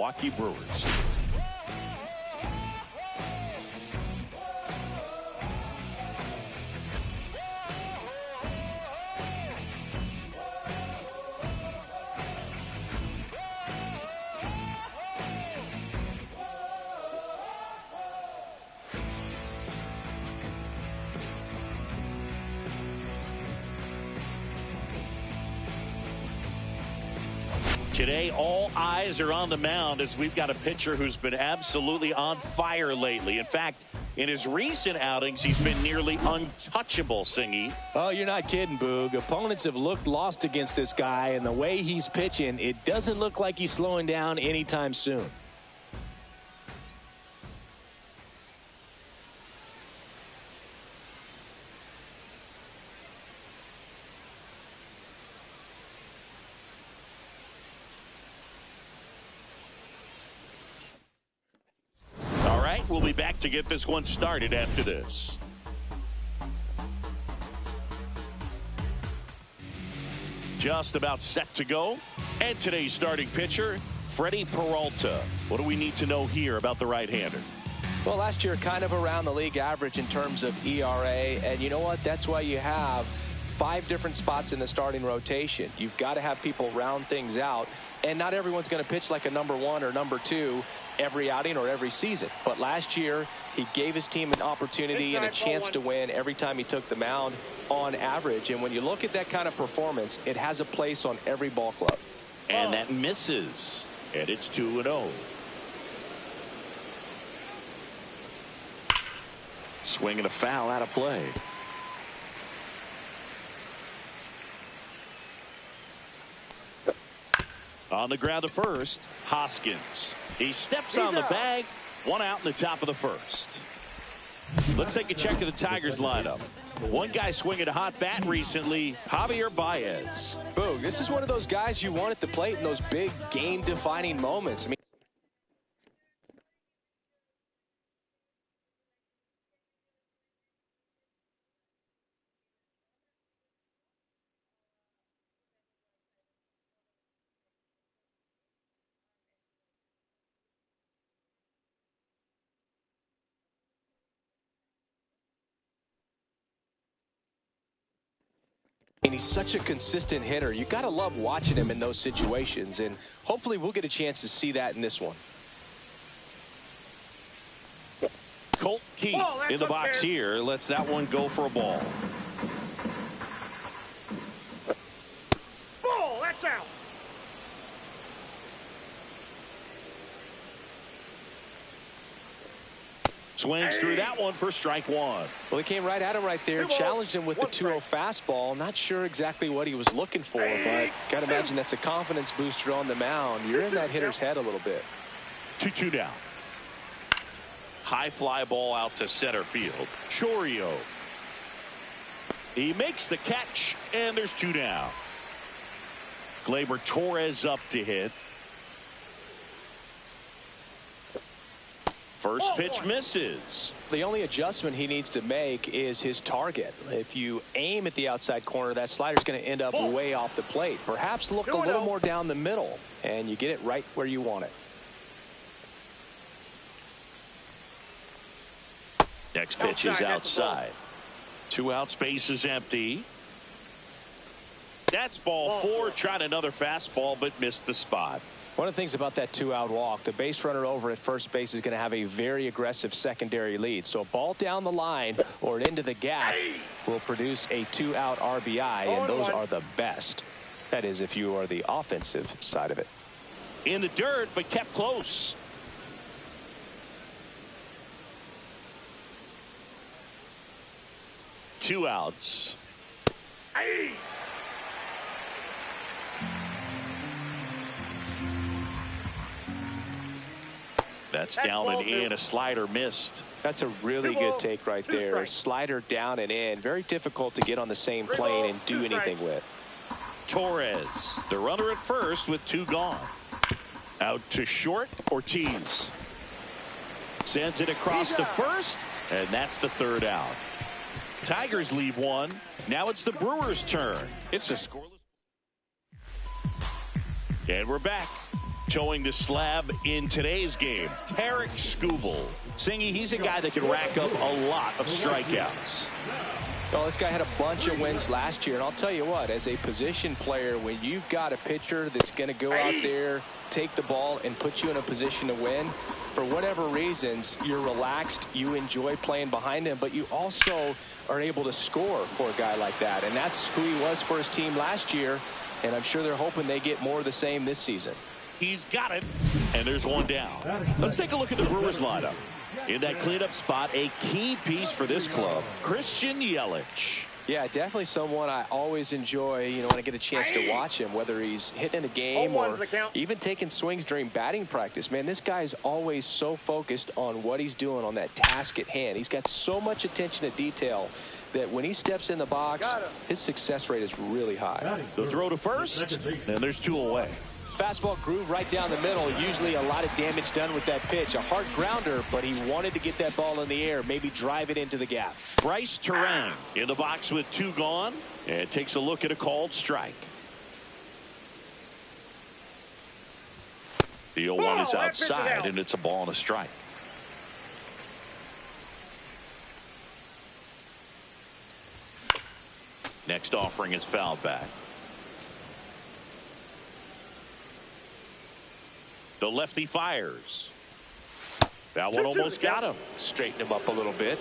Milwaukee Brewers. Today, all eyes are on the mound as we've got a pitcher who's been absolutely on fire lately. In fact, in his recent outings, he's been nearly untouchable, Singy. Oh, you're not kidding, Boog. Opponents have looked lost against this guy, and the way he's pitching, it doesn't look like he's slowing down anytime soon. We'll be back to get this one started after this. Just about set to go. And today's starting pitcher, Freddie Peralta. What do we need to know here about the right-hander? Well, last year kind of around the league average in terms of ERA. And you know what? That's why you have 5 different spots in the starting rotation. You've got to have people round things out. And not everyone's going to pitch like a number 1 or number 2 every outing or every season. But last year, he gave his team an opportunity and a chance to win every time he took the mound on average. And when you look at that kind of performance, it has a place on every ball club. And that misses. And it's 2-0. Swing and a foul out of play. On the ground to first, Hoskins. He steps on the bag. 1 out in the top of the first. Let's take a check of the Tigers lineup. One guy swinging a hot bat recently, Javier Baez. Boog, this is one of those guys you want at the plate in those big game-defining moments. I mean, and he's such a consistent hitter. You got to love watching him in those situations, and hopefully we'll get a chance to see that in this one. Colt Keith in the box here. Lets that one go for a ball. Ball, that's out. Swings through that one for strike 1. Well, he came right at him right there, challenged him with the 2-0 fastball. Not sure exactly what he was looking for, but got to imagine that's a confidence booster on the mound. You're in that hitter's head a little bit. 2-2 down. High fly ball out to center field. Chourio. He makes the catch, and there's 2 down. Gleyber Torres up to hit. First pitch misses. The only adjustment he needs to make is his target. If you aim at the outside corner, that slider's going to end up way off the plate. Perhaps look a little more down the middle, and you get it right where you want it. Next pitch is outside. 2 out, space is empty. That's ball 4. Tried another fastball, but missed the spot. One of the things about that 2-out walk, the base runner over at first base is going to have a very aggressive secondary lead. So a ball down the line or into the gap will produce a 2-out RBI, and those are the best. That is, if you are the offensive side of it. In the dirt, but kept close. Two outs. That's down and in. A slider missed. That's a really good take right there. Slider down and in. Very difficult to get on the same plane and do anything with. Torres, the runner at first with 2 gone. Out to short. Ortiz sends it across the first, and that's the 3rd out. Tigers leave 1. Now it's the Brewers' turn. It's a scoreless. And we're back. Towing the slab in today's game, Tarek Skubal. Singy, he's a guy that can rack up a lot of strikeouts. Well, this guy had a bunch of wins last year, and I'll tell you what, as a position player, when you've got a pitcher that's going to go out there, take the ball, and put you in a position to win, for whatever reasons, you're relaxed, you enjoy playing behind him, but you also are able to score for a guy like that, and that's who he was for his team last year, and I'm sure they're hoping they get more of the same this season. He's got it, and there's one down. Let's take a look at the Brewers lineup. In that cleanup spot, a key piece for this club, Christian Yelich. Yeah, definitely someone I always enjoy, when I get a chance to watch him, whether he's hitting a game or even taking swings during batting practice. Man, this guy's always so focused on what he's doing on that task at hand. He's got so much attention to detail that when he steps in the box, his success rate is really high. The throw to first, and there's 2 away. Fastball groove right down the middle. Usually a lot of damage done with that pitch. A hard grounder, but he wanted to get that ball in the air, maybe drive it into the gap. Bryce Terang in the box with 2 gone, and takes a look at a called strike. The 0-1 is outside, and it's a ball and a strike. Next offering is fouled back. The lefty fires. That one almost got him. Straighten him up a little bit.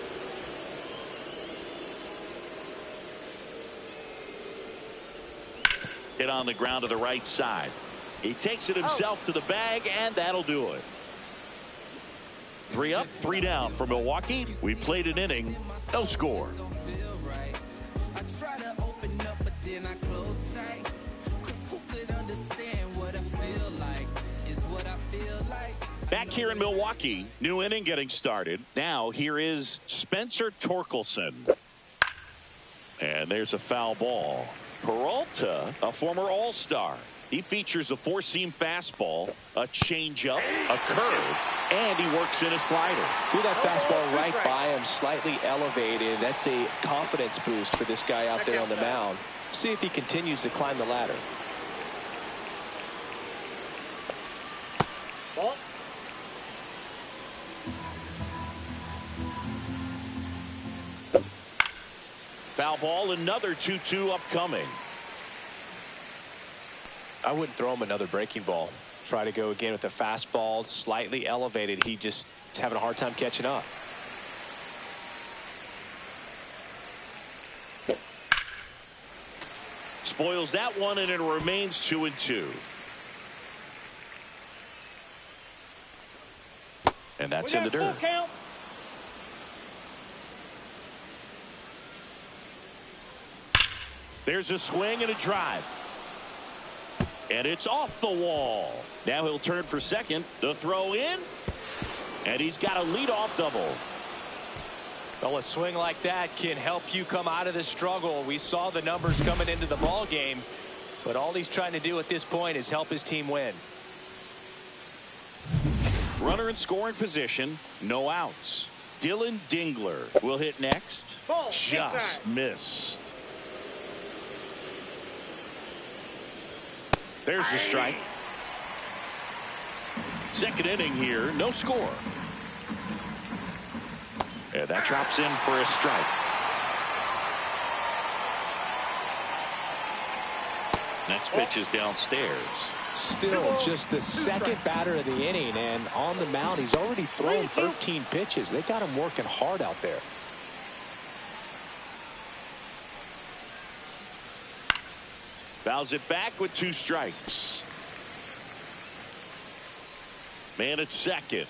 Hit on the ground to the right side. He takes it himself to the bag, and that'll do it. 3 up, 3 down for Milwaukee. We played an inning, no score. Back here in Milwaukee, new inning getting started. Now here is Spencer Torkelson. And there's a foul ball. Peralta, a former All-Star. He features a 4-seam fastball, a changeup, a curve, and he works in a slider. Threw that fastball right by him, slightly elevated. That's a confidence boost for this guy out there on the mound. See if he continues to climb the ladder. Ball. Foul ball, another 2-2 upcoming. I wouldn't throw him another breaking ball. Try to go again with the fastball, slightly elevated. He just is having a hard time catching up. Spoils that one, and it remains 2-2. And that's in the dirt. There's a swing and a drive. And it's off the wall. Now he'll turn for second. The throw in. And he's got a leadoff double. Well, a swing like that can help you come out of the struggle. We saw the numbers coming into the ball game, but all he's trying to do at this point is help his team win. Runner in scoring position, no outs. Dylan Dingler will hit next. Ball, just missed. There's the strike. Second inning here, no score. And that drops in for a strike. Next pitch is downstairs. Still just the second batter of the inning, and on the mound he's already thrown 13 pitches. They got him working hard out there. Fouls it back with 2 strikes. Man at second.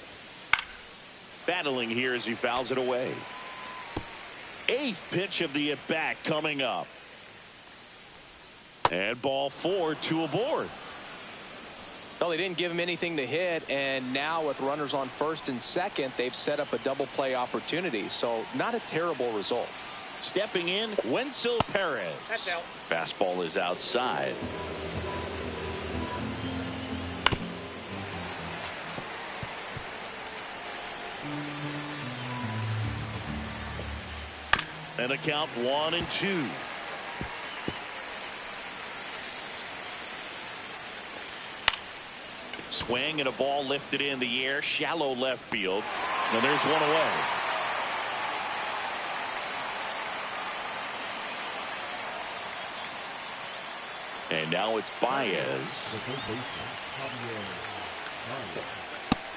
Battling here as he fouls it away. 8th pitch of the at-bat coming up. And ball 4, 2 aboard. Well, they didn't give him anything to hit, and now with runners on first and second, they've set up a double play opportunity. So not a terrible result. Stepping in, Wenzel Perez. That's out. Fastball is outside. And a count 1-2. swing and a ball lifted in the air, shallow left field. And there's one away. And now it's Baez.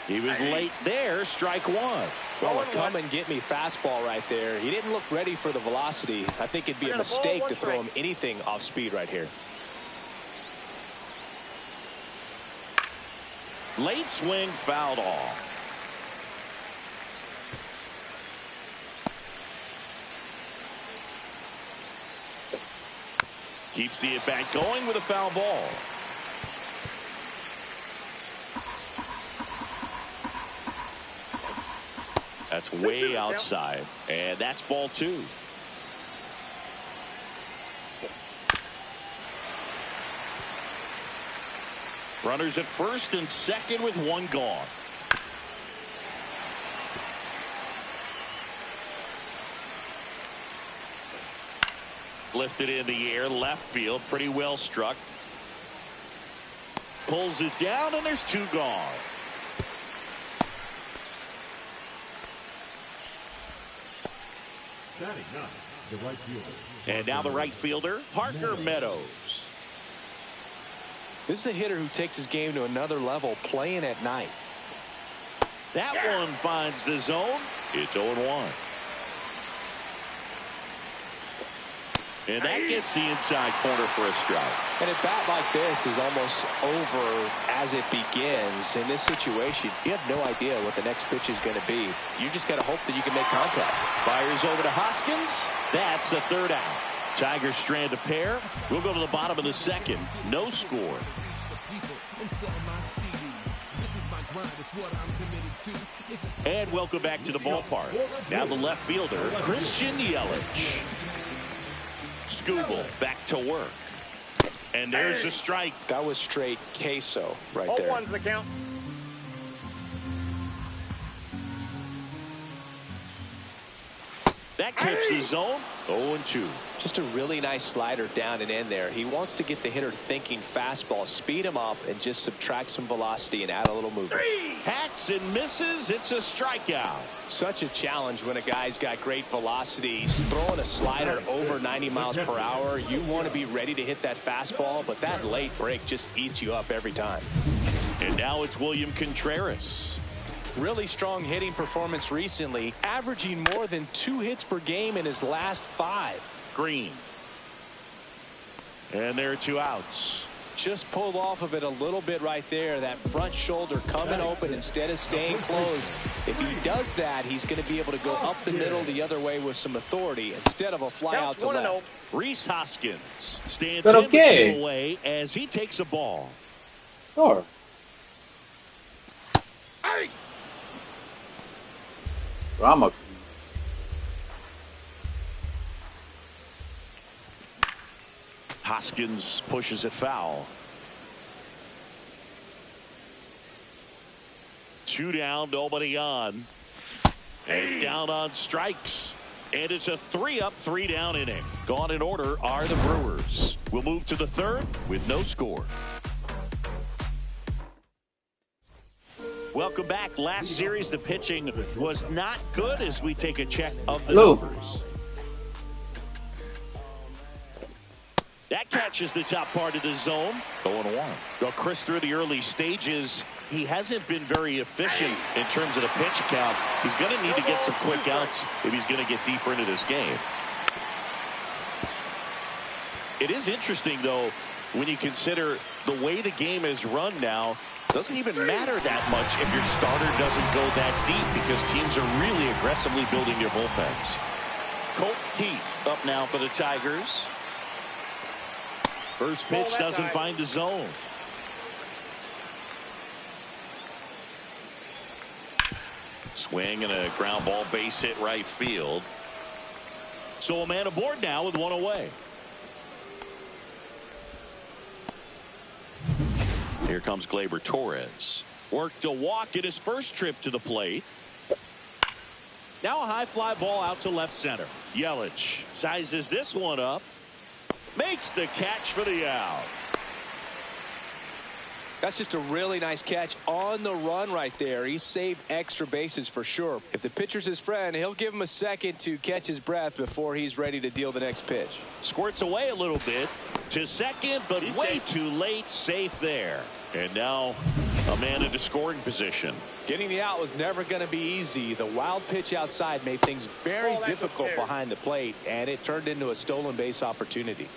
He was late there, strike one. Well, a come and get me fastball right there. He didn't look ready for the velocity. I think it'd be a mistake to throw him anything off speed right here. Late swing fouled off. Keeps the at-bat going with a foul ball. That's way outside, and that's ball two. Runners at first and second with one gone. Lifted in the air, left field, pretty well struck. Pulls it down, and there's two gone. And now the right fielder, Parker Meadows. This is a hitter who takes his game to another level, playing at night. That one finds the zone. It's 0-1. And that gets the inside corner for a strike. And a bat like this is almost over as it begins. In this situation, you have no idea what the next pitch is going to be. You just got to hope that you can make contact. Fires over to Hoskins. That's the third out. Tigers strand a pair. We'll go to the bottom of the second. No score. And welcome back to the ballpark. Now the left fielder, Christian Yelich. Skubal back to work. And there's a strike. That was straight queso right there. 0-1's the count. That keeps the zone. 0-2. Just a really nice slider down and in there. He wants to get the hitter thinking fastball, speed him up, and just subtract some velocity and add a little movement. Hacks and misses. It's a strikeout. Such a challenge when a guy's got great velocity. He's throwing a slider over 90 miles per hour. You want to be ready to hit that fastball, but that late break just eats you up every time. And now it's William Contreras. Really strong hitting performance recently, averaging more than 2 hits per game in his last 5. Green. And there are 2 outs. Just pulled off of it a little bit right there. That front shoulder coming open instead of staying closed. If he does that, he's going to be able to go up the middle the other way with some authority instead of a fly out to left. Reese Hoskins stands in the away as he takes a ball. Sure. Drama. Hoskins pushes it foul. 2 down, nobody on. And down on strikes. And it's a 3-up, 3-down inning. Gone in order are the Brewers. We'll move to the third with no score. Welcome back. Last series, the pitching was not good as we take a check of the numbers. That catches the top part of the zone. 0-1. Well, Chris, through the early stages, he hasn't been very efficient in terms of the pitch count. He's going to need to get some quick outs if he's going to get deeper into this game. It is interesting, though, when you consider the way the game is run now. Doesn't even matter that much if your starter doesn't go that deep because teams are really aggressively building their bullpens. Colt Heat up now for the Tigers. First pitch doesn't find the zone. Swing and a ground ball base hit right field. So a man aboard now with 1 away. Here comes Gleyber Torres. Worked a walk in his first trip to the plate. Now a high fly ball out to left center. Yelich sizes this one up. Makes the catch for the out. That's just a really nice catch on the run right there. He saved extra bases for sure. If the pitcher's his friend, he'll give him a second to catch his breath before he's ready to deal the next pitch. Squirts away a little bit to second, but way too late. Safe there. And now a man into scoring position. Getting the out was never going to be easy. The wild pitch outside made things very difficult behind the plate, and it turned into a stolen base opportunity.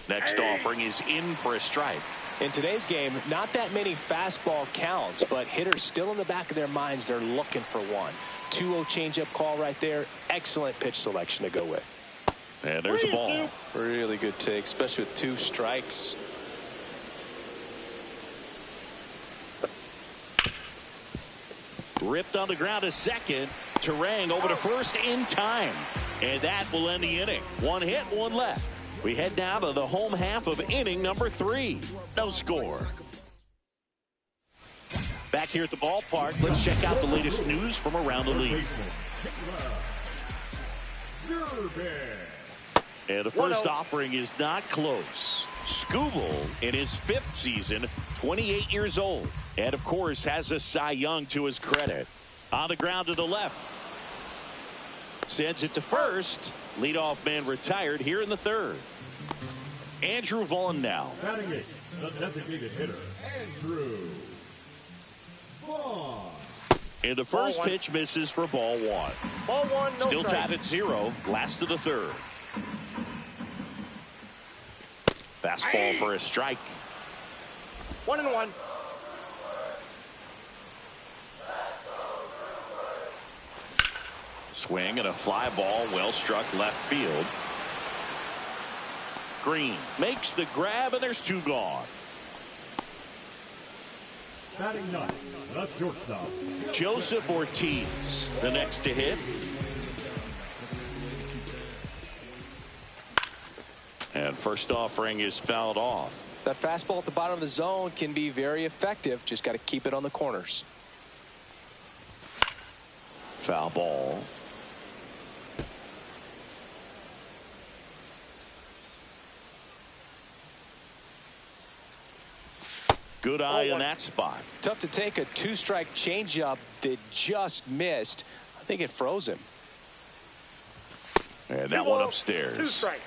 Next offering is in for a strike. In today's game, not that many fastball counts, but hitters still in the back of their minds, they're looking for one. 2-0 changeup call right there. Excellent pitch selection to go with. And there's a ball. Really good take, especially with 2 strikes. Ripped on the ground to second. Terang over to first in time. And that will end the inning. 1 hit, 1 left. We head now to the home half of inning number 3. No score. Back here at the ballpark, let's check out the latest news from around the league. And the first offering is not close. Skubal in his 5th season, 28 years old. And of course has a Cy Young to his credit. On the ground to the left. Sends it to first. Leadoff man retired here in the 3rd. Andrew Vaughn now. Batting it, the designated hitter, Andrew Vaughn. And the first pitch misses for ball 1. Ball 1, no Still strike. tied at 0. Last of the 3rd. Fastball for a strike. 1-1. Swing and a fly ball well struck left field. Green makes the grab and there's 2 gone. Batting 9, the shortstop, Joseph Ortiz the next to hit. And first offering is fouled off. That fastball at the bottom of the zone can be very effective. Just got to keep it on the corners. Foul ball. Good eye in that spot. Tough to take a 2-strike changeup that just missed. I think it froze him. And that one upstairs. 2 strikes.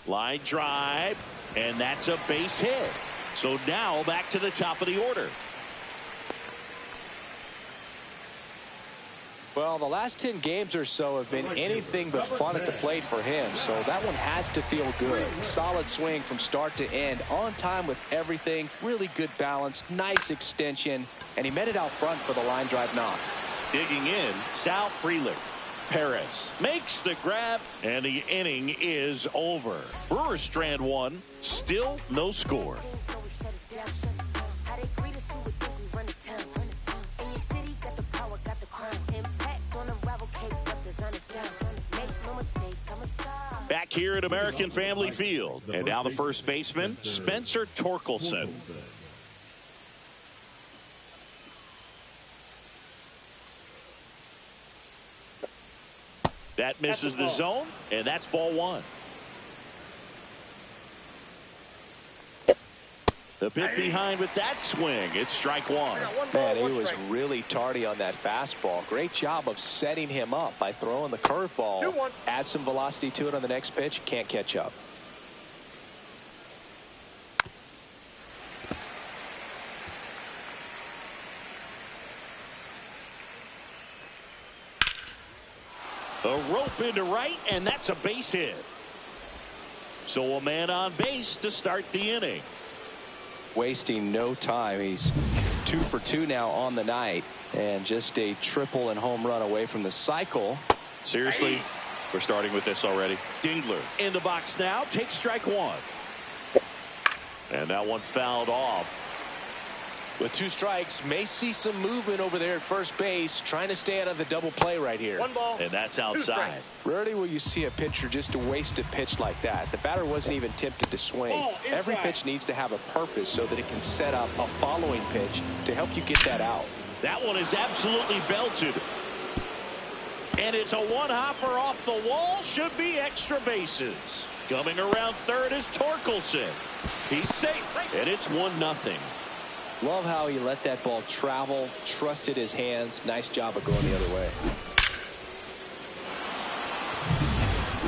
Line drive, and that's a base hit. So now back to the top of the order. Well, the last 10 games or so have been anything but fun at the plate for him, so that one has to feel good. Solid swing from start to end, on time with everything, really good balance, nice extension, and he met it out front for the line drive knock. Digging in, Sal Frelick. Perez makes the grab, and the inning is over. Brewers strand 1, still no score. Back here at American Family Field, and now the first baseman, Spencer Torkelson. That misses the zone, and that's ball 1. The bit behind with that swing. It's strike 1. Man, he was really tardy on that fastball. Great job of setting him up by throwing the curveball. Add some velocity to it on the next pitch. Can't catch up. A rope into right, and that's a base hit. So a man on base to start the inning. Wasting no time. He's 2 for 2 now on the night, and just a triple and home run away from the cycle. Seriously, we're starting with this already. Dingler in the box now, takes strike 1. And that one fouled off. With 2 strikes, may see some movement over there at first base, trying to stay out of the double play right here. 1 ball. And that's outside. Rarely will you see a pitcher just a wasted pitch like that. The batter wasn't even tempted to swing. Every pitch needs to have a purpose so that it can set up a following pitch to help you get that out. That one is absolutely belted. And it's a one-hopper off the wall. Should be extra bases. Coming around third is Torkelson. He's safe, and it's 1-0. Love how he let that ball travel, trusted his hands. Nice job of going the other way.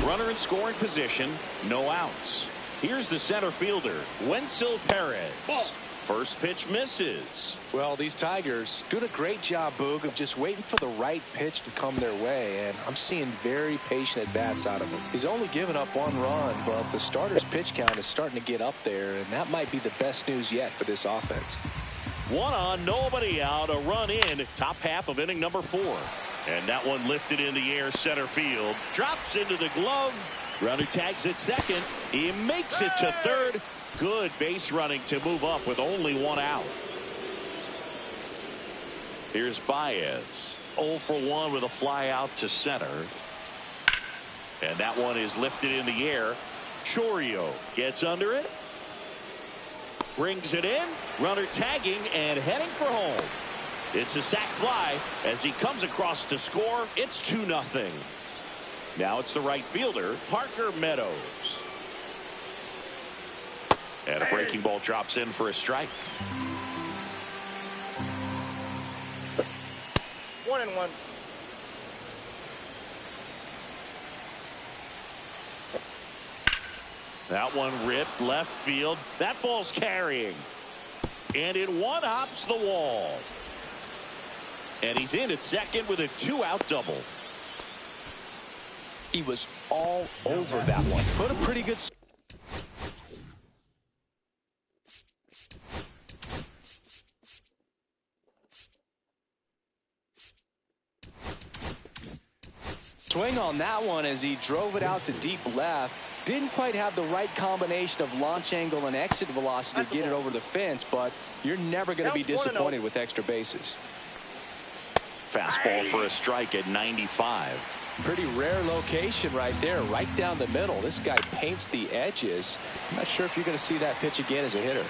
Runner in scoring position, no outs. Here's the center fielder, Wenzel Perez. First pitch misses. Well, these Tigers doing a great job, Boog, of just waiting for the right pitch to come their way, and I'm seeing very patient at-bats out of him. He's only given up 1 run, but the starter's pitch count is starting to get up there, and that might be the best news yet for this offense. 1 on, nobody out, a run in, top half of inning number 4. And that one lifted in the air center field, drops into the glove. Runner tags at second. He makes it to third. Good base running to move up with only 1 out. Here's Baez. 0 for 1 with a fly out to center. And that one is lifted in the air. Chourio gets under it. Brings it in. Runner tagging and heading for home. It's a sac fly as he comes across to score. It's 2-0. Now it's the right fielder, Parker Meadows. And a breaking ball drops in for a strike. 1-1. That one ripped left field. That ball's carrying. And it one-hops the wall. And he's in at second with a 2-out double. He was all over that one. Put a pretty good swing on that one as he drove it out to deep left. Didn't quite have the right combination of launch angle and exit velocity to get it over the fence, but you're never going to be disappointed with extra bases. Fastball for a strike at 95. Pretty rare location right there, right down the middle. This guy paints the edges. I'm not sure if you're going to see that pitch again as a hitter.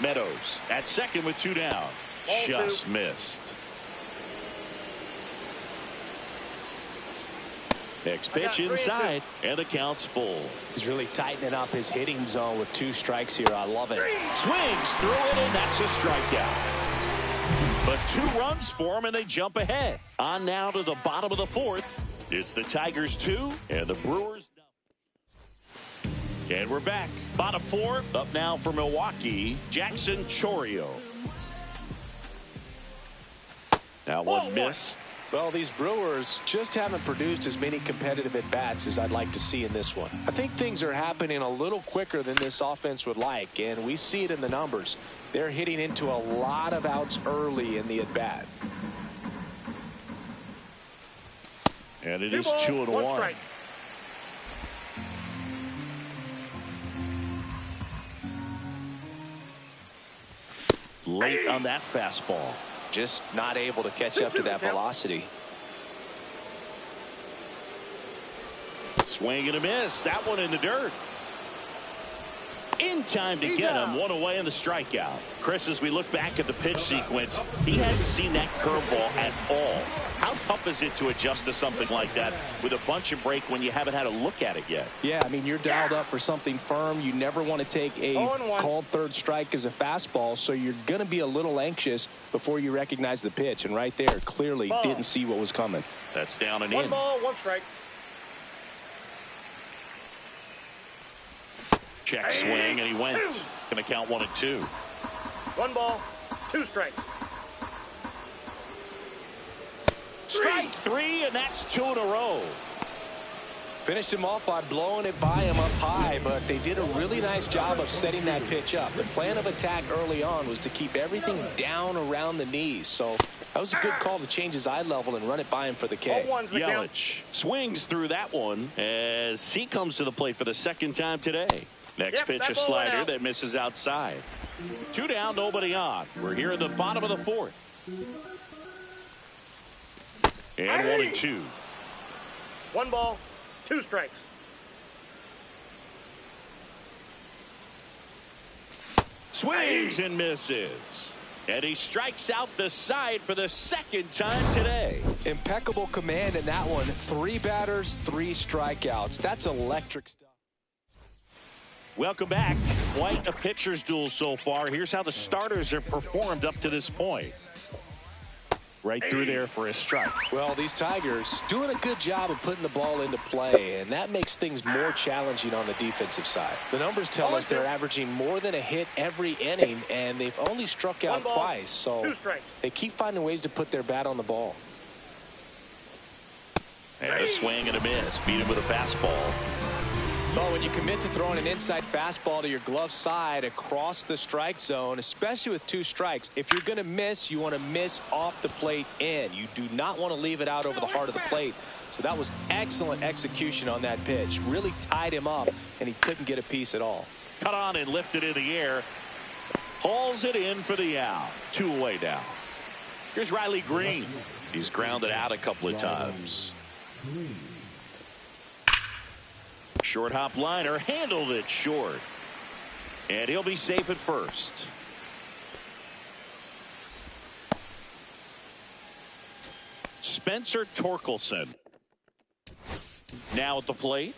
Meadows at second with 2 down. Just missed. Next pitch inside, and the count's full. He's really tightening up his hitting zone with 2 strikes here. I love it. Swings through it, and that's a strikeout. But 2 runs for him, and they jump ahead. On now to the bottom of the 4th. It's the Tigers 2 and the Brewers nothing. And we're back. Bottom 4 up now for Milwaukee. Jackson Chourio. That one missed. Well, these Brewers just haven't produced as many competitive at-bats as I'd like to see in this one. I think things are happening a little quicker than this offense would like, and we see it in the numbers. They're hitting into a lot of outs early in the at-bat. And it is 2-1. Late on that fastball. Just not able to catch up to that velocity. Swing and a miss. That one in the dirt. In time to get him. 1 away in the strikeout. Chris, as we look back at the pitch sequence, he hadn't seen that curveball at all. How tough is it to adjust to something like that with a bunch of break when you haven't had a look at it yet? Yeah, I mean, you're dialed up for something firm. You never want to take a called third strike as a fastball, so you're going to be a little anxious before you recognize the pitch. And right there, clearly didn't see what was coming. That's down and 1 in. ball, 1 strike. Check swing, and he went. Going to count 1 and 2. 1 ball, 2 strikes. Strike 3, and that's 2 in a row. Finished him off by blowing it by him up high, but they did a really nice job of setting that pitch up. The plan of attack early on was to keep everything down around the knees, so that was a good call to change his eye level and run it by him for the K. Yelich swings through that one as he comes to the plate for the 2nd time today. Next pitch, a slider that misses outside. 2 down, nobody on. We're here in the bottom of the 4th. And 1 and 2. 1 ball, 2 strikes. Swings and misses. And he strikes out the side for the second time today. Impeccable command in that one. 3 batters, 3 strikeouts. That's electric stuff. Welcome back. Quite a pitcher's duel so far. Here's how the starters have performed up to this point. Right through there for a strike. Well, these Tigers doing a good job of putting the ball into play, and that makes things more challenging on the defensive side. The numbers tell us they're averaging more than a hit every inning, and they've only struck out twice, so they keep finding ways to put their bat on the ball. And a swing and a miss. Beat him with a fastball. Well, when you commit to throwing an inside fastball to your glove side across the strike zone, especially with 2 strikes, if you're going to miss, you want to miss off the plate in. You do not want to leave it out over the heart of the plate. So that was excellent execution on that pitch. Really tied him up, and he couldn't get a piece at all. Cut on and lifted in the air. Hauls it in for the out. 2 away now. Here's Riley Green. He's grounded out a couple of times. Short hop liner, handled it short. And he'll be safe at first. Spencer Torkelson now at the plate.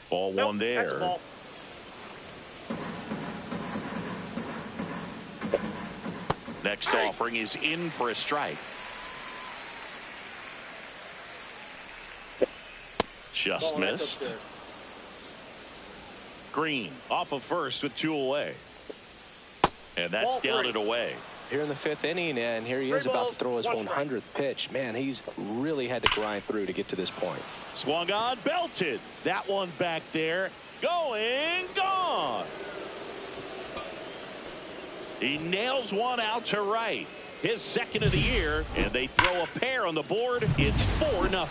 Ball one there. Ball. Next offering is in for a strike. Just missed. Green off of first with 2 away. And that's down and away. Here in the 5th inning, and here he is about to throw his 100th pitch. Man, he's really had to grind through to get to this point. Swung on, belted. That one back there. Going, gone. He nails one out to right. His 2nd of the year, and they throw a pair on the board. It's 4-0.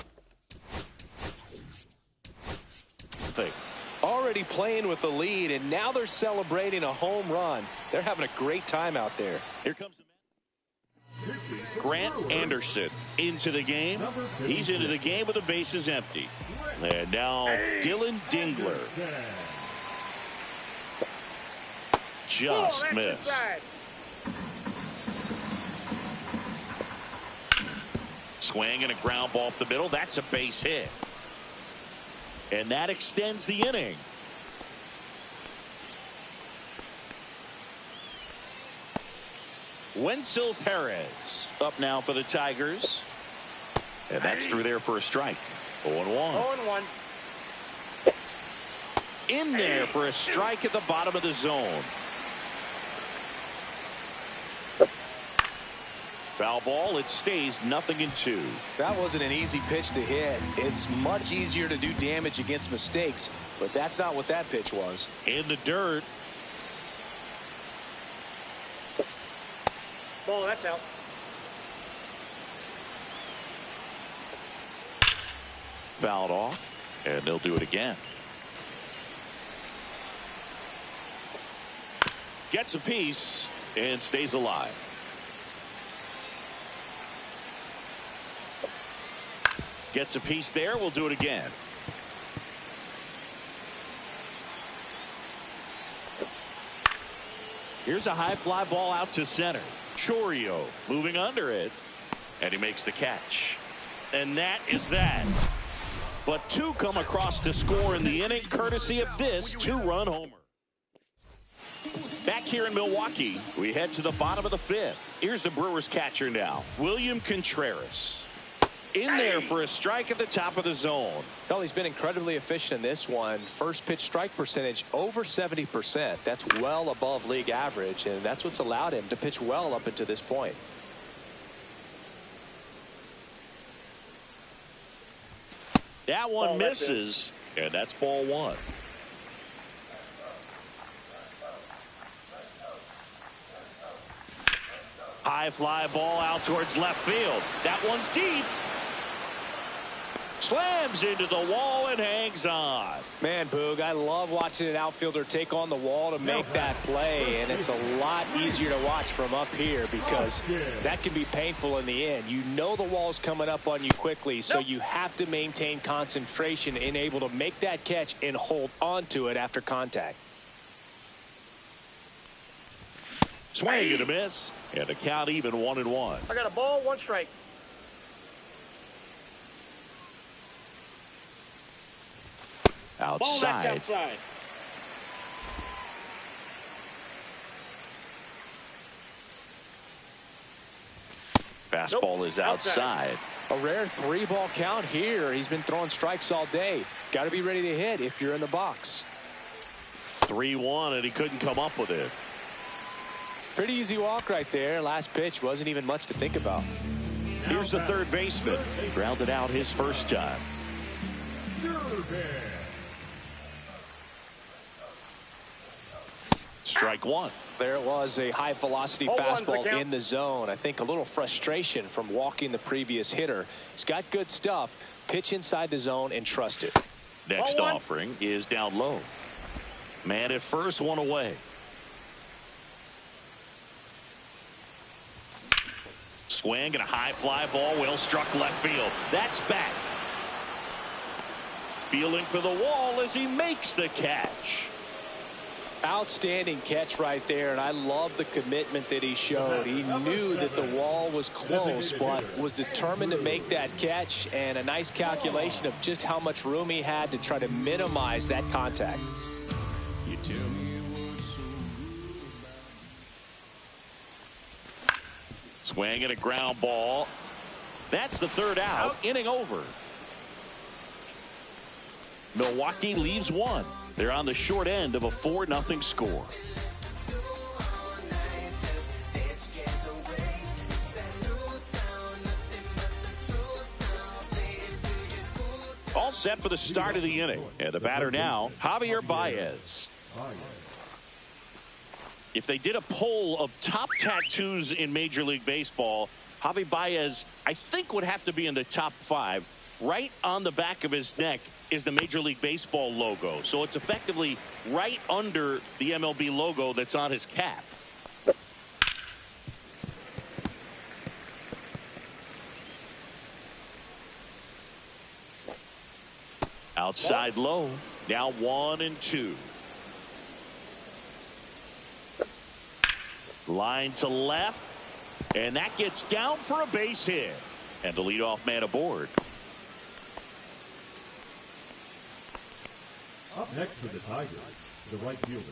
Already playing with the lead, and now they're celebrating a home run. They're having a great time out there. Here comes Grant Anderson into the game. He's into the game with the bases empty. And now Dylan Dingler. Just missed. Swing and a ground ball up the middle. That's a base hit. And that extends the inning. Wenzel Perez up now for the Tigers. And that's through there for a strike. 0-1. 0-1. In there for a strike at the bottom of the zone. Foul ball. It stays 0-2. That wasn't an easy pitch to hit. It's much easier to do damage against mistakes, but that's not what that pitch was. In the dirt. Ball, that's out. Fouled off, and they'll do it again. Gets a piece and stays alive. Gets a piece there. We'll do it again. Here's a high fly ball out to center. Chorio moving under it, and he makes the catch. And that is that. But 2 come across to score in the inning, courtesy of this 2-run homer. Back here in Milwaukee, we head to the bottom of the 5th. Here's the Brewers catcher now, William Contreras. In there for a strike at the top of the zone. Well, he's been incredibly efficient in this one. First pitch strike percentage over 70%. That's well above league average, and that's what's allowed him to pitch well up until this point. That one misses, and that's ball 1. High fly ball out towards left field. That one's deep. Slams into the wall and hangs on. Man, Boog, I love watching an outfielder take on the wall to make that play, and it's a lot easier to watch from up here because that can be painful in the end. You know the wall's coming up on you quickly, so you have to maintain concentration and able to make that catch and hold on to it after contact. Swing and a miss, and the count even 1-1. I got a ball, 1 strike. Outside. Ball, that's outside. Fastball is outside. A rare 3-ball count here. He's been throwing strikes all day. Got to be ready to hit if you're in the box. 3-1, and he couldn't come up with it. Pretty easy walk right there. Last pitch wasn't even much to think about. Here's the third baseman. Grounded out his first time. Strike one. There it was, a high velocity fastball in the zone. I think a little frustration from walking the previous hitter. He's got good stuff. Pitch inside the zone and trust it. Next offering is down low. Man at first, 1 away. Swing and a high fly ball, well struck left field. That's back. Feeling for the wall as he makes the catch. Outstanding catch right there, and I love the commitment that he showed. He knew that the wall was close, but was determined to make that catch, and a nice calculation of just how much room he had to try to minimize that contact. You too. Swing and a ground ball. That's the third out. Inning over. Milwaukee leaves 1. They're on the short end of a 4-0 score. All set for the start of the inning. And the batter now, Javier Baez. If they did a poll of top tattoos in Major League Baseball, Javi Baez, I think, would have to be in the top 5. Right on the back of his neck is the Major League Baseball logo. So it's effectively right under the MLB logo that's on his cap. Outside low. Now 1-2. Line to left. And that gets down for a base hit. And the leadoff man aboard. Up next for the Tigers, the right fielder,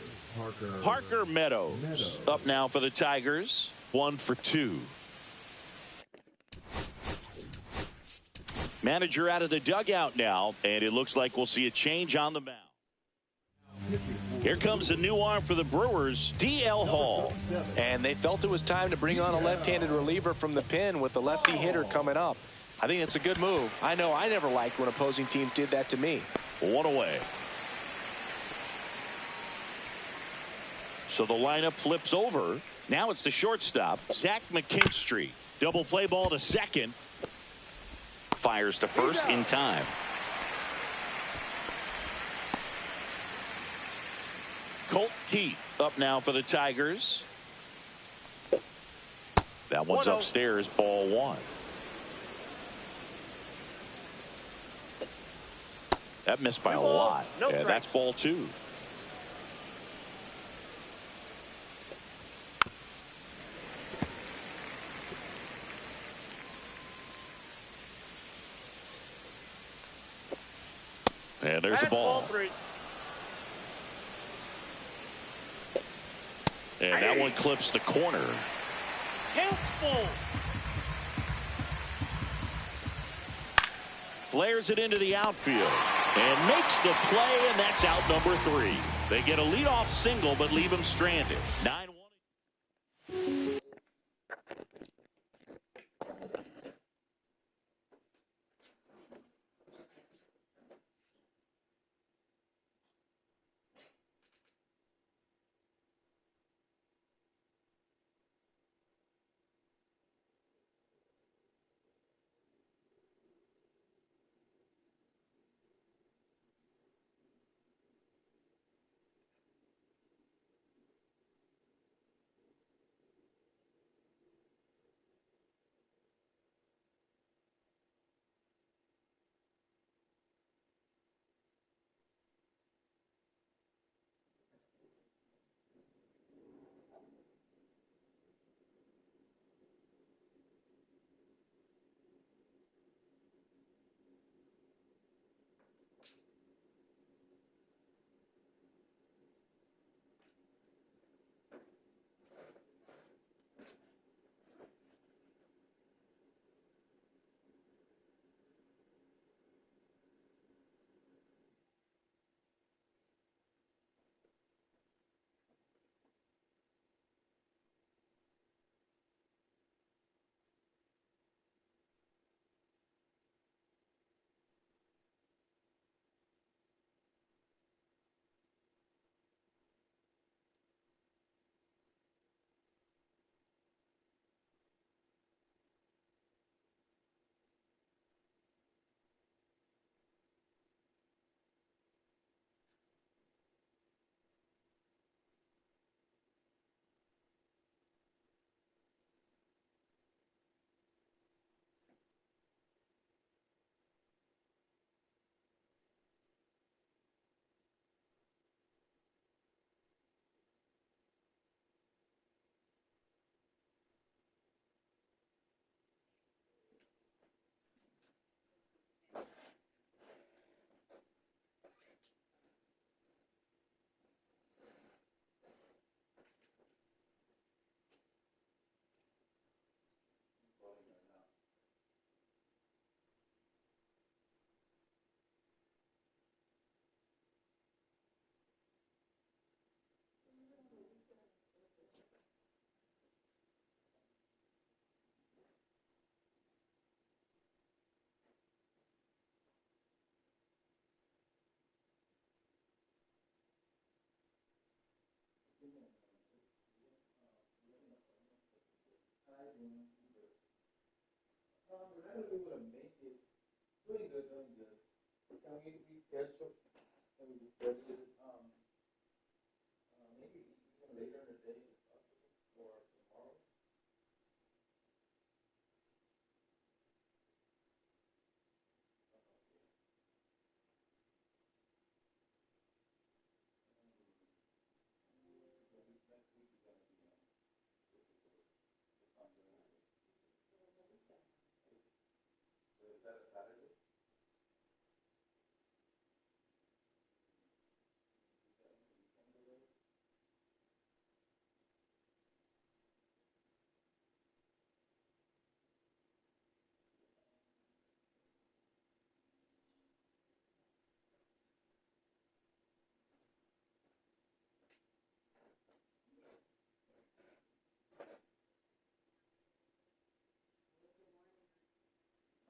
Parker Meadows. Up now for the Tigers. 1 for 2. Manager out of the dugout now, and it looks like we'll see a change on the mound. Here comes the new arm for the Brewers, D.L. Hall. And they felt it was time to bring on a left-handed reliever from the pen with the lefty hitter coming up. I think it's a good move. I know I never liked when opposing teams did that to me. 1 away. So the lineup flips over. Now it's the shortstop, Zach McKinstry. Double play ball to second. Fires to first in time. Colt Keith up now for the Tigers. That one's upstairs, ball 1. That missed by a lot. Yeah, that's ball 2. And there's a ball. And that one clips the corner. Helpful. Flares it into the outfield and makes the play, and that's out number 3. They get a leadoff single but leave him stranded. 9-1.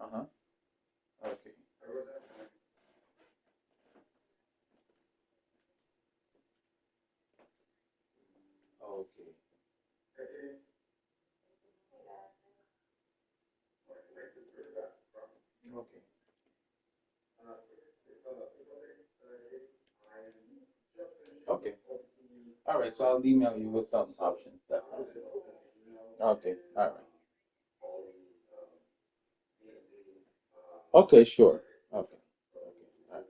Uh-huh. Okay. Okay. Okay. Okay. All right. So I'll email you with some options. Definitely. Okay. All right. Okay. Sure. Okay. Okay. All right.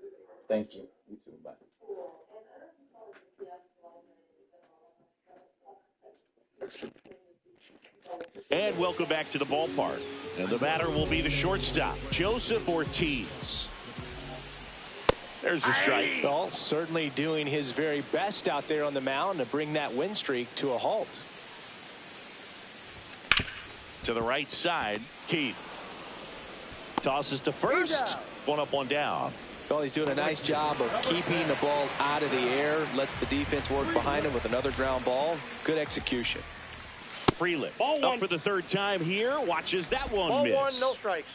Thank you. You too. Bye. And welcome back to the ballpark. And the batter will be the shortstop, Joseph Ortiz. There's the strike. Well, certainly doing his very best out there on the mound to bring that win streak to a halt. To the right side, Keith. Tosses to first. One up, one down. Well, he's doing a nice job of keeping the ball out of the air. Lets the defense work behind him with another ground ball. Good execution. Freeland Ball up one. for the third time here. Watches that one Ball miss. 1, no strikes.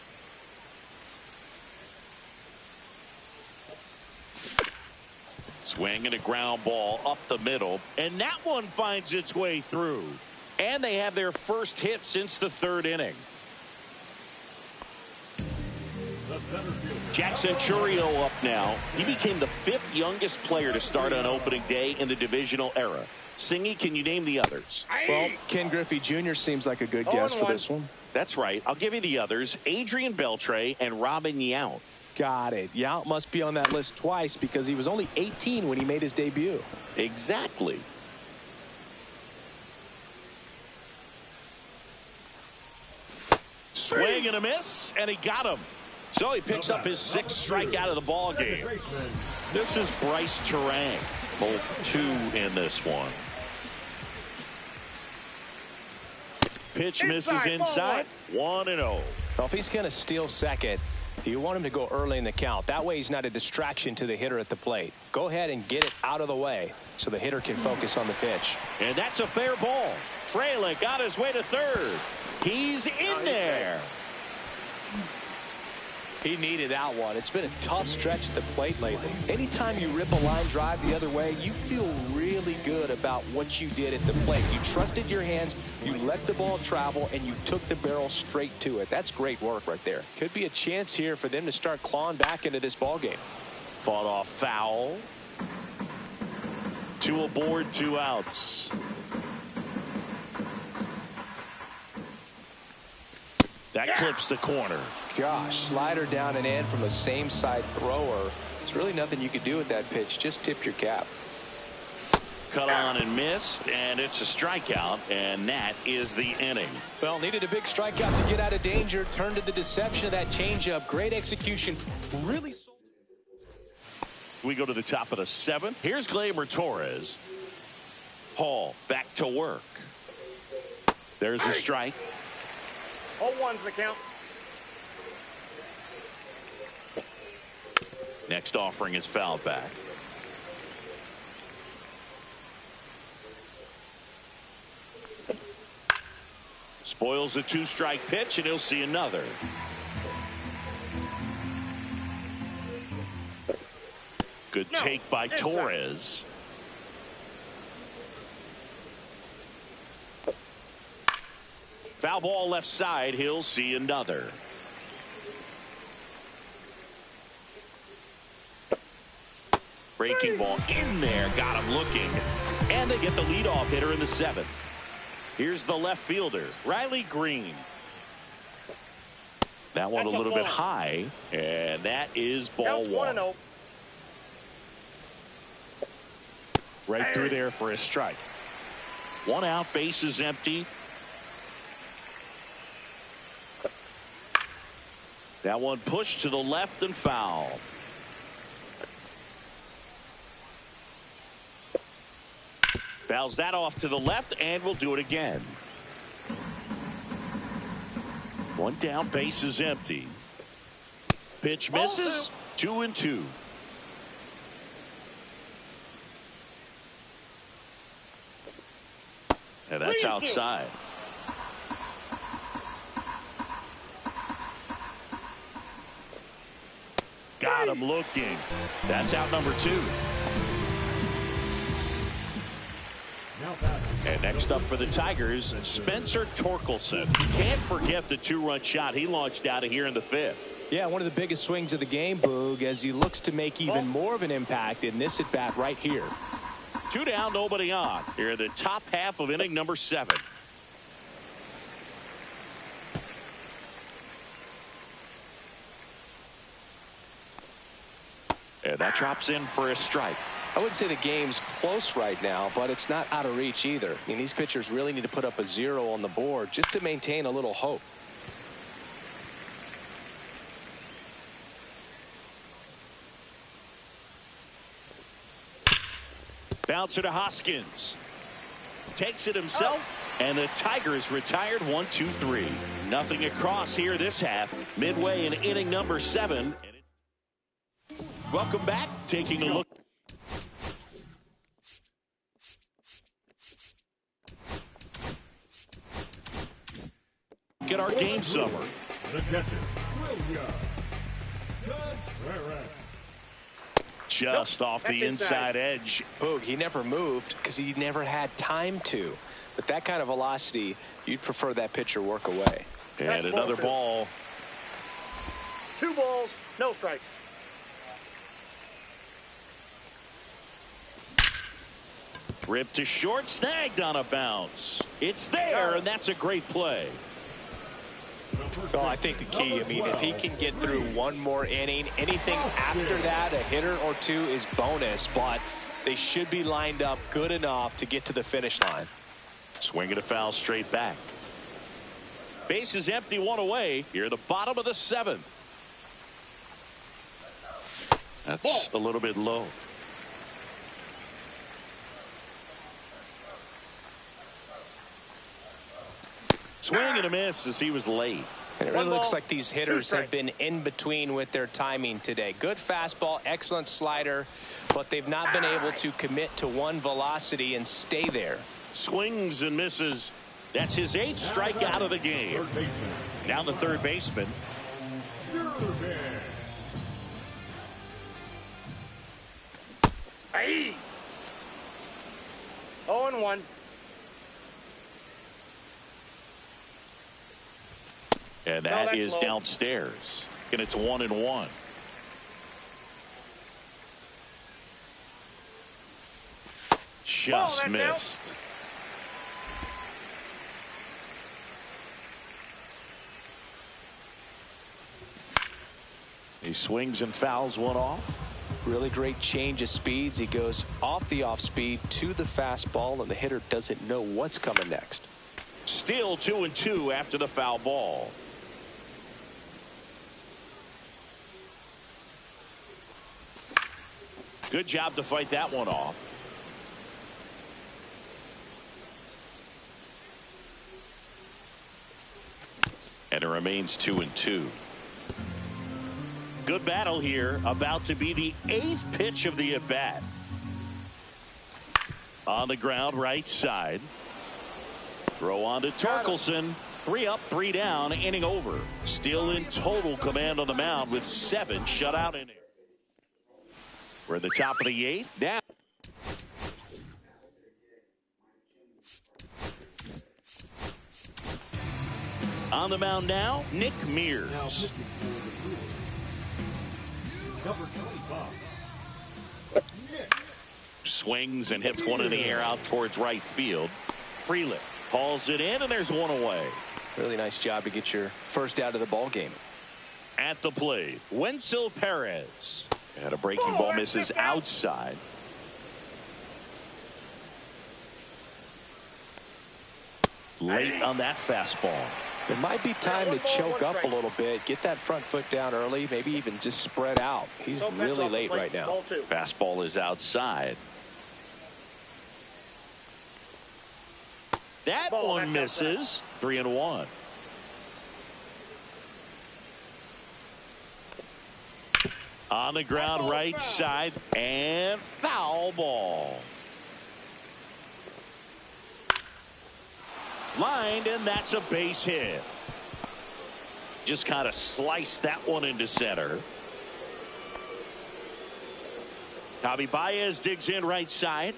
Swing and a ground ball up the middle. And that one finds its way through. And they have their first hit since the third inning. Jackson Churio up now. He became the 5th youngest player to start on opening day in the divisional era. Singy, can you name the others? Well, Ken Griffey Jr. seems like a good guess for 0-1. this one. That's right. I'll give you the others. Adrian Beltre and Robin Yount. Got it. Yount must be on that list twice because he was only 18 when he made his debut. Exactly. Swing and a miss, and he got him. So he picks up his 6th strikeout of the ball game. This is Bryce Terang, both 2 in this one. Pitch misses inside, 1-0. Well, if he's going to steal second, you want him to go early in the count. That way he's not a distraction to the hitter at the plate. Go ahead and get it out of the way so the hitter can focus on the pitch. And that's a fair ball. Frelick got his way to third. He's in there. He needed that one. It's been a tough stretch at the plate lately. Anytime you rip a line drive the other way, you feel really good about what you did at the plate. You trusted your hands, you let the ball travel, and you took the barrel straight to it. That's great work right there. Could be a chance here for them to start clawing back into this ball game. Fought off foul. 2 aboard, 2 outs. That clips the corner. Gosh, slider down and in from a same side thrower. There's really nothing you could do with that pitch. Just tip your cap. Cut on and missed, and it's a strikeout, and that is the inning. Well, needed a big strikeout to get out of danger. Turned to the deception of that changeup. Great execution. Really. We go to the top of the 7th. Here's Gleyber Torres. Hall back to work. There's a strike. 0-1's the count. Next offering is fouled back. Spoils a 2-strike pitch, and he'll see another. Good take by Torres. Foul ball left side. He'll see another. Breaking ball in there, got him looking. And they get the leadoff hitter in the 7th. Here's the left fielder, Riley Green. That one a little bit high, and that is ball 1. Right through there for a strike. 1 out, bases empty. That one pushed to the left and foul. Fouls that off to the left, and we'll do it again. 1 down, bases empty. Pitch misses. 2-2. And that's outside. Got him looking. That's out number 2. And next up for the Tigers, Spencer Torkelson. Can't forget the 2-run shot he launched out of here in the 5th. Yeah, one of the biggest swings of the game, Boog, as he looks to make even more of an impact in this at-bat right here. 2 down, nobody on. Here in the top half of inning number 7. And that drops in for a strike. I would say the game's close right now, but it's not out of reach either. I mean, these pitchers really need to put up a 0 on the board just to maintain a little hope. Bouncer to Hoskins. Takes it himself, and the Tigers retired 1-2-3. Nothing across here this half. Midway in inning number 7. Welcome back. Taking a look. Get our game summer. The catcher, William Contreras. Just off the inside edge. Boog, he never moved because he never had time to. But that kind of velocity, you'd prefer that pitcher work away. And another ball. 2 balls, no strike. Ripped to short, snagged on a bounce. It's there, and that's a great play. Well, I think the key, I mean, if he can get through one more inning, anything after that, a hitter or 2 is bonus, but they should be lined up good enough to get to the finish line. Swinging a foul straight back. Base is empty, 1 away. Here at the bottom of the 7th. That's a little bit low. Swing and a miss as he was late. And it really looks like these hitters have been in between with their timing today. Good fastball, excellent slider, but they've not been able to commit to one velocity and stay there. Swings and misses. That's his 8th strikeout of the game. Now the third baseman. Hey. 0-1. And that is low. Downstairs. And it's 1-1. Just missed. Out. He swings and fouls one off. Really great change of speeds. He goes off the off speed to the fastball, and the hitter doesn't know what's coming next. Still 2-2 after the foul ball. Good job to fight that one off. And it remains 2-2. Good battle here. About to be the 8th pitch of the at-bat. On the ground, right side. Throw on to Torkelson. 3 up, 3 down, inning over. Still in total command on the mound with 7 shutout innings. We're at the top of the 8th. Now. On the mound now, Nick Mears. Number 25, Swings and hits one in the air out towards right field. Freeland hauls it in, and there's one away. Really nice job to get your first out of the ball game. At the plate, Wenzel Perez. And a breaking ball misses outside. Late on that fastball. It might be time to choke up a little bit, get that front foot down early, maybe even just spread out. He's really late right now. Fastball is outside. That one misses. 3-1. On the ground, right side, and foul ball. Lined, and that's a base hit. Just kind of sliced that one into center. Javi Baez digs in right side.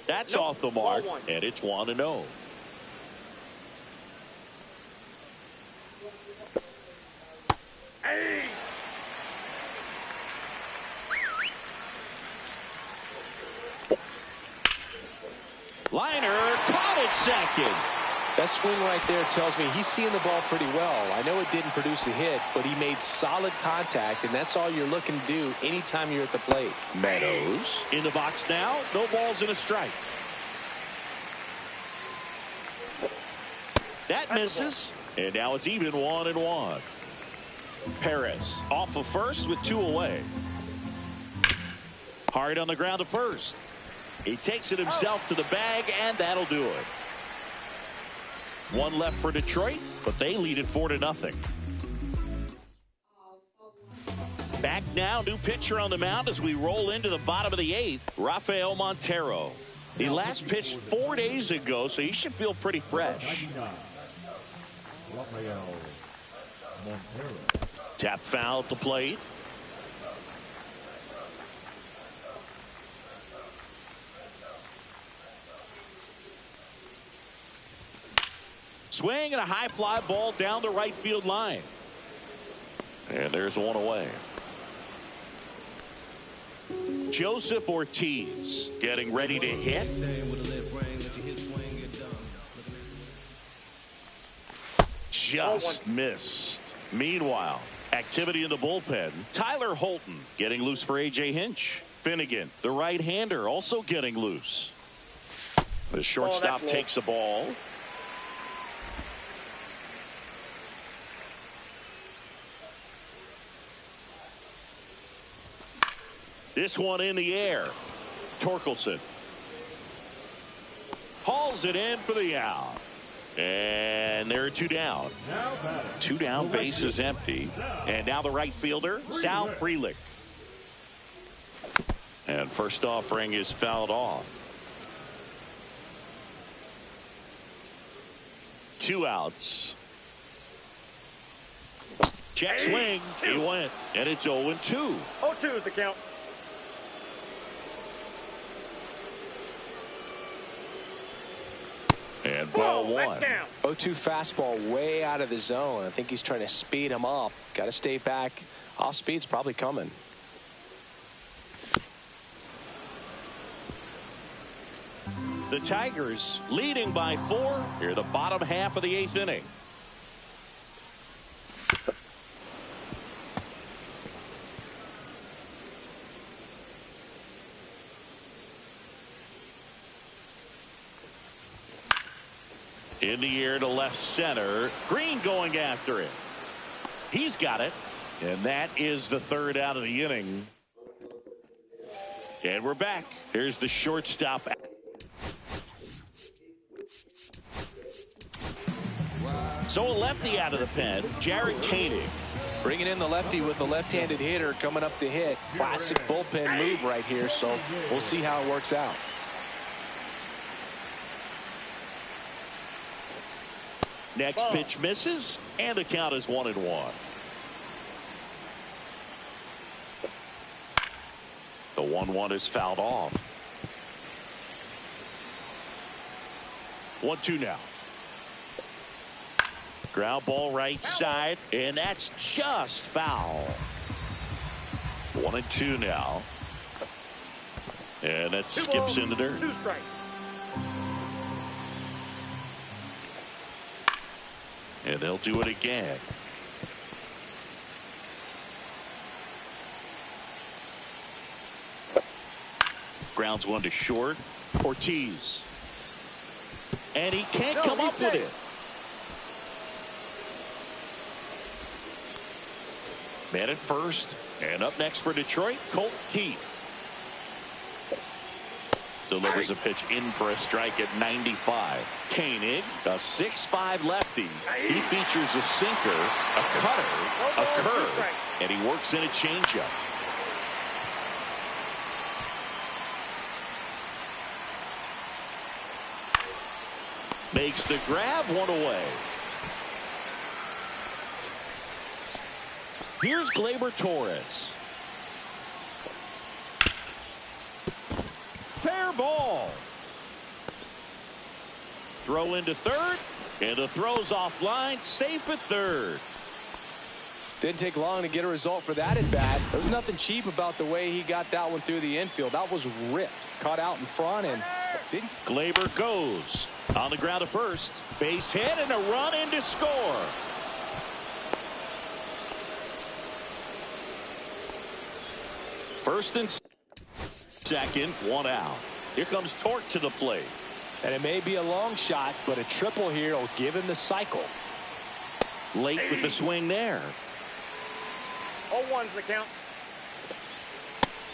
That's off the mark, and it's 1-0. Hey! Liner caught it second. That swing right there tells me he's seeing the ball pretty well. I know it didn't produce a hit, but he made solid contact, and that's all you're looking to do anytime you're at the plate. Meadows in the box now. No balls and a strike. That misses, and now it's even 1-1. Perez off of first with 2 away. Hard on the ground to first. He takes it himself to the bag, and that'll do it. 1 left for Detroit, but they lead it 4-0. Back now, new pitcher on the mound as we roll into the bottom of the 8th, Rafael Montero. He last pitched 4 days ago, so he should feel pretty fresh. Rafael Montero. Tap foul at the plate. Swing and a high fly ball down the right field line. And there's 1 away. Joseph Ortiz getting ready to hit. Just missed. Meanwhile, activity in the bullpen. Tyler Holton getting loose for A.J. Hinch. Finnegan, the right-hander, also getting loose. The shortstop takes the ball. This one in the air. Torkelson hauls it in for the out. And there are 2 down. 2 down, base is empty. And now the right fielder, Sal Frelick. And first offering is fouled off. 2 outs. Check swing. He went. And it's 0-2. 0-2 is the count. And ball 1. 0-2 fastball way out of the zone. I think he's trying to speed him up. Got to stay back. Off speed's probably coming. The Tigers leading by 4 here the bottom half of the 8th inning. In the air to left center. Green going after it. He's got it. And that is the 3rd out of the inning. And we're back. Here's the shortstop. So a lefty out of the pen. Jared Koenig. Bringing in the lefty with the left-handed hitter coming up to hit. Classic bullpen move right here, so we'll see how it works out. Next pitch misses, and the count is 1-1. The 1-1 is fouled off. 1-2 now. Ground ball right side, and that's just foul. 1-2 now. And that Two skips balls, in the dirt. 2 strikes. And they'll do it again. Grounds one to short. Ortiz. And he can't come up with it. Man at first. And up next for Detroit, Colt Keith. Delivers a pitch in for a strike at 95. Koenig, a 6'5 lefty. He features a sinker, a cutter, a curve, and he works in a changeup. Makes the grab, one away. Here's Gleyber Torres. Fair ball. Throw into third, and the throw's offline, safe at third. Didn't take long to get a result for that at bat. There was nothing cheap about the way he got that one through the infield. That was ripped, caught out in front, and didn't. Gleyber goes on the ground to first. Base hit and a run in to score. First and second, one out. Here comes Torque to the plate. And it may be a long shot, but a triple here will give him the cycle. Late with the swing there. 0-1's the count.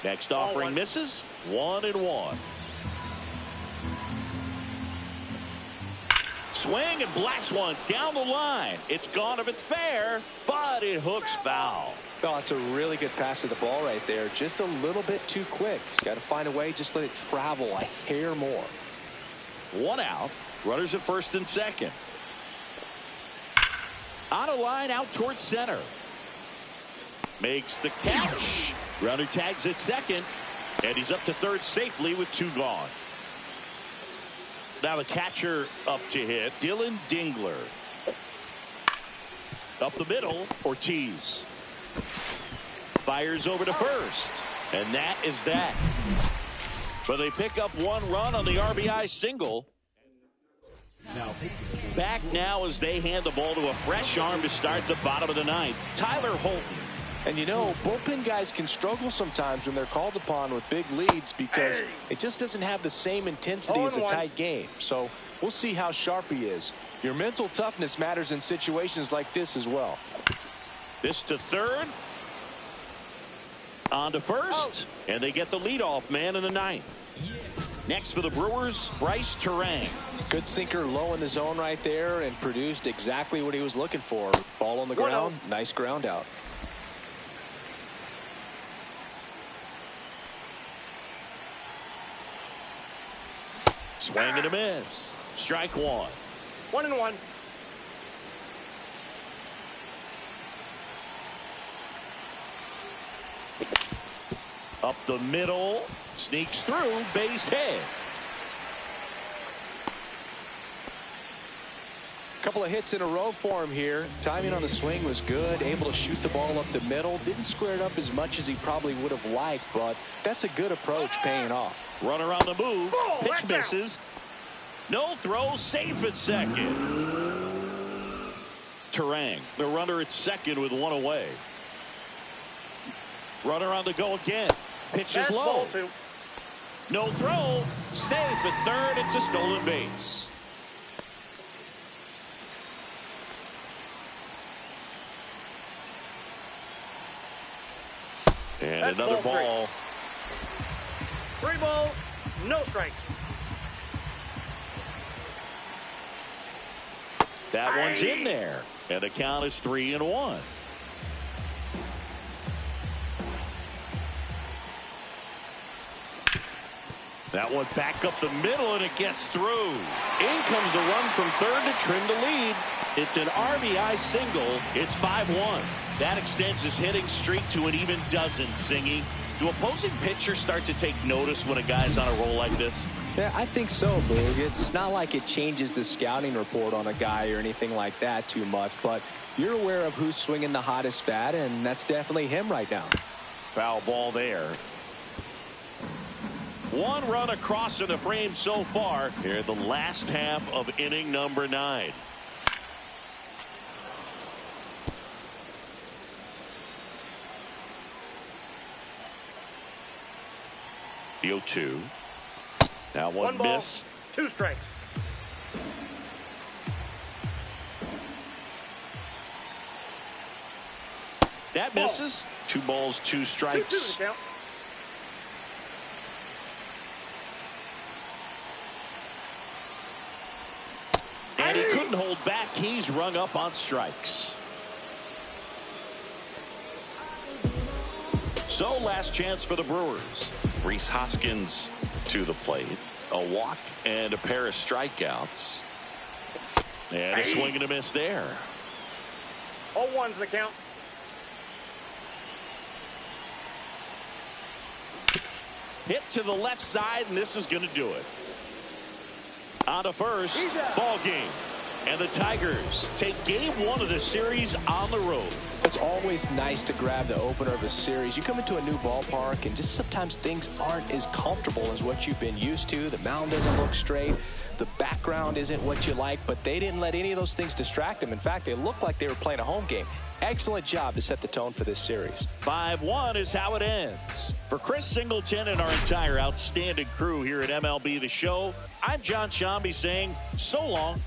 Next offering misses. 1-1. Swing and blast one down the line. It's gone if it's fair, but it hooks foul. Oh, it's a really good pass to the ball right there. Just a little bit too quick. He's got to find a way. Just let it travel a hair more. One out. Runners at first and second. On a line out towards center. Makes the catch. Runner tags at second. And he's up to third safely with 2 gone. Now the catcher up to hit. Dylan Dingler. Up the middle. Ortiz. Fires over to first. And that is that. But they pick up 1 run on the RBI single. Back now as they hand the ball to a fresh arm to start the bottom of the 9th. Tyler Holton. And you know, bullpen guys can struggle sometimes when they're called upon with big leads because it just doesn't have the same intensity as a tight game. So we'll see how sharp he is. Your mental toughness matters in situations like this as well. This to third. On to first. And they get the leadoff man in the 9th. Next for the Brewers, Bryce Terang. Good sinker low in the zone right there and produced exactly what he was looking for. Ball on the ground. Nice ground out. Swing and a miss. Strike 1. 1-1. Up the middle. Sneaks through. Base hit. Couple of hits in a row for him here. Timing on the swing was good. Able to shoot the ball up the middle. Didn't square it up as much as he probably would have liked, but that's a good approach, paying off. Runner on the move. Pitch misses. No throw. Safe at second. Terang, the runner at second with 1 away. Runner on the go again. Pitch is low. No throw. Safe at third. It's a stolen base. And That's another ball. 3 balls, no strikes. That one's in there. And the count is 3-1. That one back up the middle, and it gets through. In comes the run from third to trim the lead. It's an RBI single. It's 5-1. That extends his hitting streak to an even dozen, Singy. Do opposing pitchers start to take notice when a guy's on a roll like this? Yeah, I think so, Boog. It's not like it changes the scouting report on a guy or anything like that too much, but you're aware of who's swinging the hottest bat, and that's definitely him right now. Foul ball there. One run across in the frame so far here in the last half of inning number 9. The 0-2. Now one ball, missed. 2 strikes. That misses. 2 balls, 2 strikes. 2-2 the count. And he couldn't hold back. He's rung up on strikes. So last chance for the Brewers. Rhys Hoskins to the plate. A walk and a pair of strikeouts. And a swing and a miss there. 0-1's the count. Hit to the left side, and this is going to do it. On to first, ball game. And the Tigers take game 1 of the series on the road. It's always nice to grab the opener of a series. You come into a new ballpark, and just sometimes things aren't as comfortable as what you've been used to. The mound doesn't look straight. The background isn't what you like, but they didn't let any of those things distract them. In fact, they looked like they were playing a home game. Excellent job to set the tone for this series. 5-1 is how it ends. For Chris Singleton and our entire outstanding crew here at MLB The Show, I'm John Shambi saying so long.